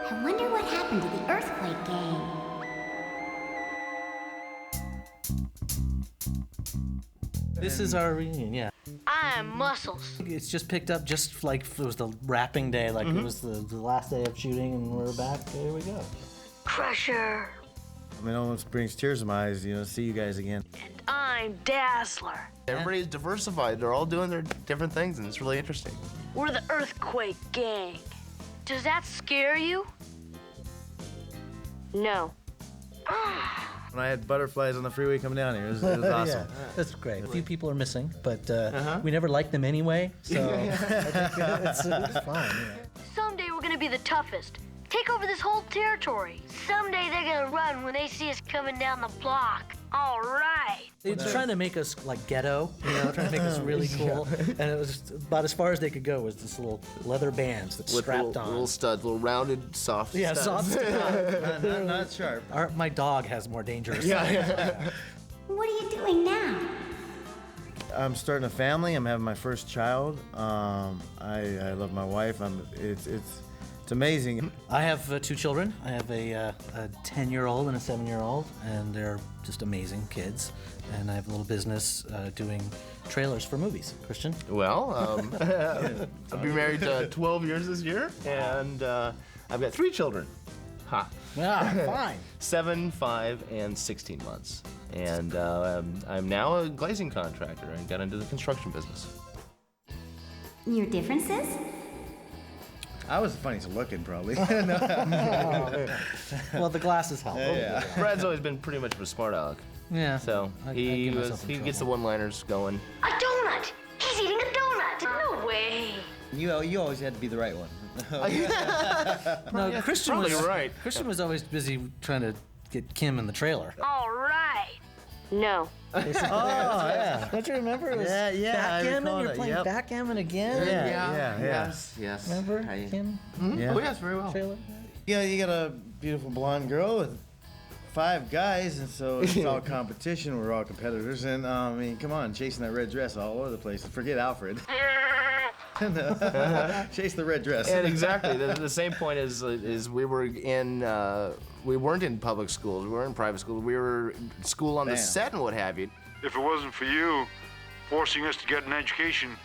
I wonder what happened to the earthquake gang. This is our reunion, yeah. I'm Muscles. It's just picked up just like it was the wrapping day, like it was the last day of shooting, and we're back. Here we go. Crusher. I mean, it almost brings tears to my eyes, see you guys again. And I'm Dazzler. Everybody's diversified. They're all doing their different things, and it's really interesting. We're the Earthquake Gang. Does that scare you? No. When I had butterflies on the freeway coming down here, it was awesome. Yeah, that's great. A few people are missing, but we never liked them anyway, so I think it's fine. Yeah. Someday we're gonna be the toughest. Take over this whole territory. Someday they're gonna run when they see us coming down the block. All right. It's trying to make us like ghetto, trying to make us really cool. And it was about as far as they could go was this little leather bands that With strapped on. little studs, little rounded, soft studs. Soft stuff. Not sharp. My dog has more dangerous. What are you doing now? I'm starting a family. I'm having my first child. I love my wife. It's amazing. I have 2 children. I have a 10-year-old and a 7-year-old, and they're just amazing kids. And I have a little business doing trailers for movies. Christian? Well, I've been married 12 years this year, and I've got 3 children. Ha. Yeah, fine. 7, 5, and 16 months. And I'm now a glazing contractor and got into the construction business. Your differences? I was the funniest looking, probably. Well, the glasses help. Yeah. Brad's always been pretty much of a smart aleck. Yeah. So I he give myself in gets the trouble. one-liners going. A donut. He's eating a donut. No way. You always had to be the right one. No, Christian probably was right. Christian was always busy trying to get Kim in the trailer. All right. No. Oh, yeah. Don't you remember? It was Yeah, I backgammon? recall You're that, playing yep. backgammon again? Yeah. Yes. Remember Kim? Yeah. Oh, yes, very well. Trailer? Yeah, you got a beautiful blonde girl with 5 guys, and so it's all competition. We're all competitors, and I mean, come on, chasing that red dress all over the place. Forget Alfred. Chase the red dress. And exactly, the same point is we were in, we weren't in public schools, we weren't in private schools, we were in school on the set and what have you. If it wasn't for you forcing us to get an education,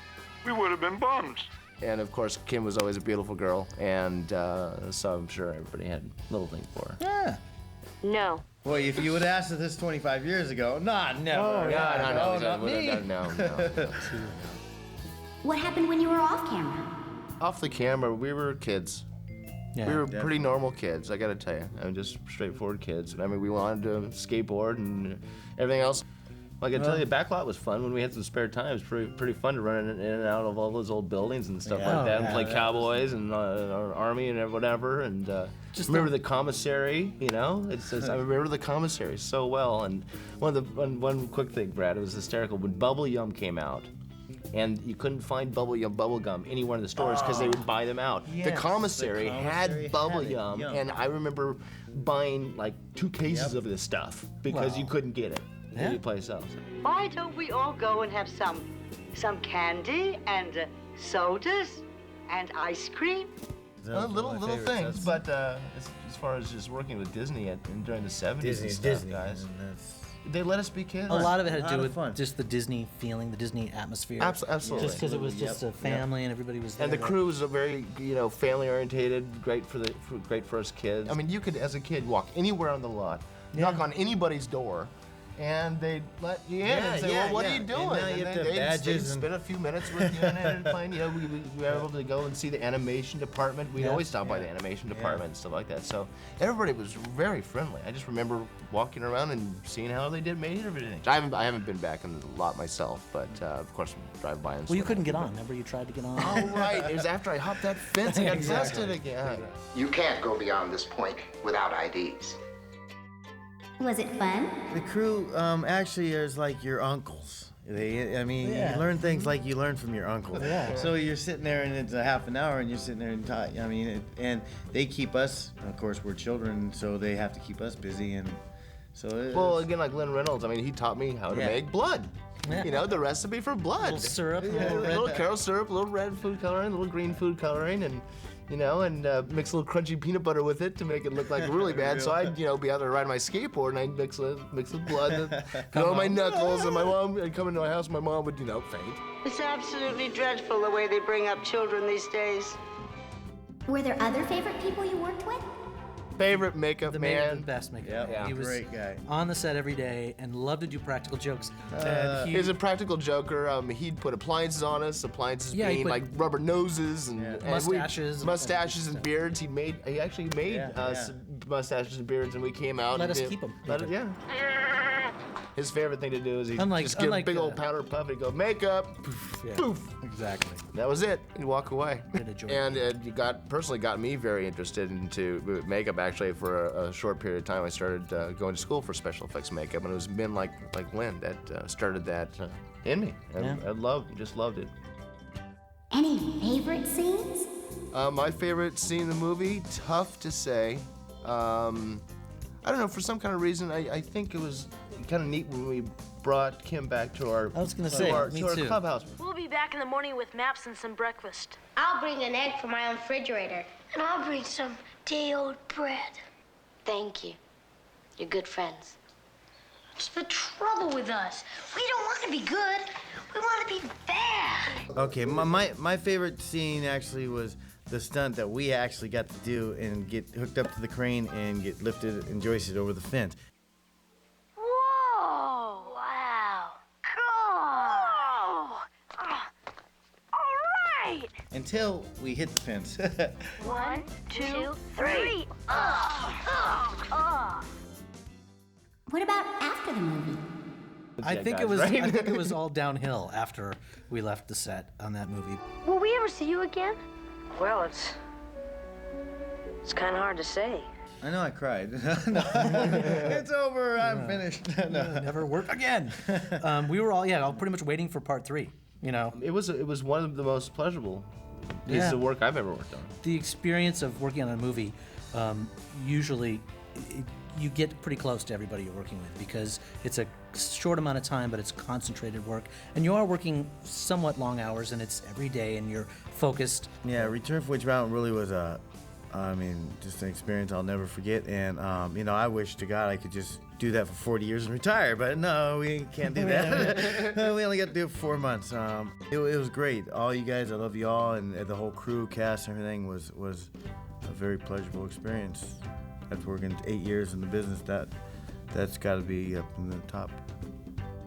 we would have been bums. And of course, Kim was always a beautiful girl, and so I'm sure everybody had little things for her. Yeah. No. Boy, if you would have asked us this 25 years ago, never. Oh, yeah. No, not me. No. What happened when you were off camera? Off the camera, we were kids. Yeah. We were pretty normal kids, I gotta tell you. I mean, just straightforward kids. I mean, we wanted to skateboard and everything else. Like I tell you, backlot was fun when we had some spare time. It was pretty fun to run in and out of all those old buildings and stuff like that, and play cowboys and our army and whatever. And just remember the commissary, I remember the commissary so well. And one quick thing, Brad, it was hysterical when Bubble Yum came out. And you couldn't find bubble gum anywhere in the stores because they would buy them out. Yes, the commissary had bubble had it, yum, yum. and I remember buying like 2 cases of this stuff because you couldn't get it anyplace else. Why don't we all go and have some candy and sodas and ice cream? Little things, but as far as just working with Disney during the 70s and stuff, guys, they let us be kids. A lot of it had to do Lot of with fun. just the Disney feeling, the Disney atmosphere. Absolutely. Just because it was just a family and everybody was there. And the crew was a very, family orientated, great for us kids. I mean, you could, as a kid, walk anywhere on the lot, knock on anybody's door, and they'd let you in and say, well, what are you doing? And now you have to have badges they'd and- spend a few minutes with you and playing. We were able to go and see the animation department. We'd always stop by the animation department and stuff like that. So everybody was very friendly. I just remember walking around and seeing how they made everything. I haven't been back in the lot myself, but of course drive by and. Well, you couldn't get on. Remember, you tried to get on. Oh right, it was after I hopped that fence and got Exactly. busted again. You can't go beyond this point without IDs. Was it fun? The crew actually is like your uncles. You learn things like you learn from your uncle. Yeah. So you're sitting there and it's a half an hour and you're sitting there and and they keep us, of course we're children, so they have to keep us busy, and so Well, again, like Lynn Reynolds, he taught me how to make blood. Yeah. The recipe for blood. Little syrup, little carob syrup, little red food coloring, little green food coloring, and you know, and mix a little crunchy peanut butter with it to make it look like really bad. So I'd, you know, be out there riding my skateboard and I'd mix with blood, and go on my knuckles, and my mom would come into my house, and my mom would, you know, faint. It's absolutely dreadful the way they bring up children these days. Were there other favorite people you worked with? Favorite makeup The man. best makeup. Yep, man. He was great guy. on the set every day and loved to do practical jokes. And He's a practical joker. He'd put appliances on us. Appliances Yeah, he being put- like rubber noses and, Yeah. and Mustaches. mustaches and beards. He actually made us mustaches and beards, and we came out. Let and us keep 'em. Yeah. His favorite thing to do is he'd Unlike- just give a unlike, big old powder puff and he'd go makeup, poof, Yeah, poof. exactly. That was it. He'd walk away. What a joy. And it personally got me very interested into makeup. Actually, for a short period of time, I started going to school for special effects makeup, and it was men like Lynn that started that in me. I just loved it. Any favorite scenes? My favorite scene in the movie, tough to say. I don't know, for some kind of reason, I think it was kind of neat when we brought Kim back to our, I was gonna say, me to our too. clubhouse. We'll be back in the morning with maps and some breakfast. I'll bring an egg from my own refrigerator. And I'll bring some day-old bread. Thank you. You're good friends. What's the trouble with us? We don't want to be good. We want to be bad. Okay, my favorite scene actually was the stunt that we actually got to do and get hooked up to the crane and get lifted and joisted over the fence. Whoa! Wow! Cool! All right! Until we hit the fence. 1, 2, 3. What about after the movie? I think guys, it was. right? I think it was all downhill after we left the set on that movie. Will we ever see you again? Well, it's kind of hard to say. I know I cried. No. It's over. I'm finished. No. Never work again. We were all pretty much waiting for part 3. You know, It was one of the most pleasurable pieces Yeah. of work I've ever worked on. the experience of working on a movie, usually you get pretty close to everybody you're working with because it's a short amount of time, but it's concentrated work, and you are working somewhat long hours, and it's every day, and you're focused. Yeah, Return from Witch Mountain really was just an experience I'll never forget. And I wish to God I could just do that for 40 years and retire, but no, we can't do that. We only got to do it for 4 months. It was great. All you guys, I love you all, and the whole crew, cast, everything was a very pleasurable experience. After working 8 years in the business, that's got to be up in the top.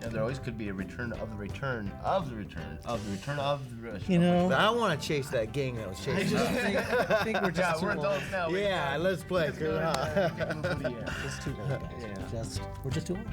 And there always could be a return of the return of the return of the return of the. You know, But I want to chase that gang that was chasing. I think we're just too we're old. adults now. Yeah, let's play. Just too old, guys. We're just too old.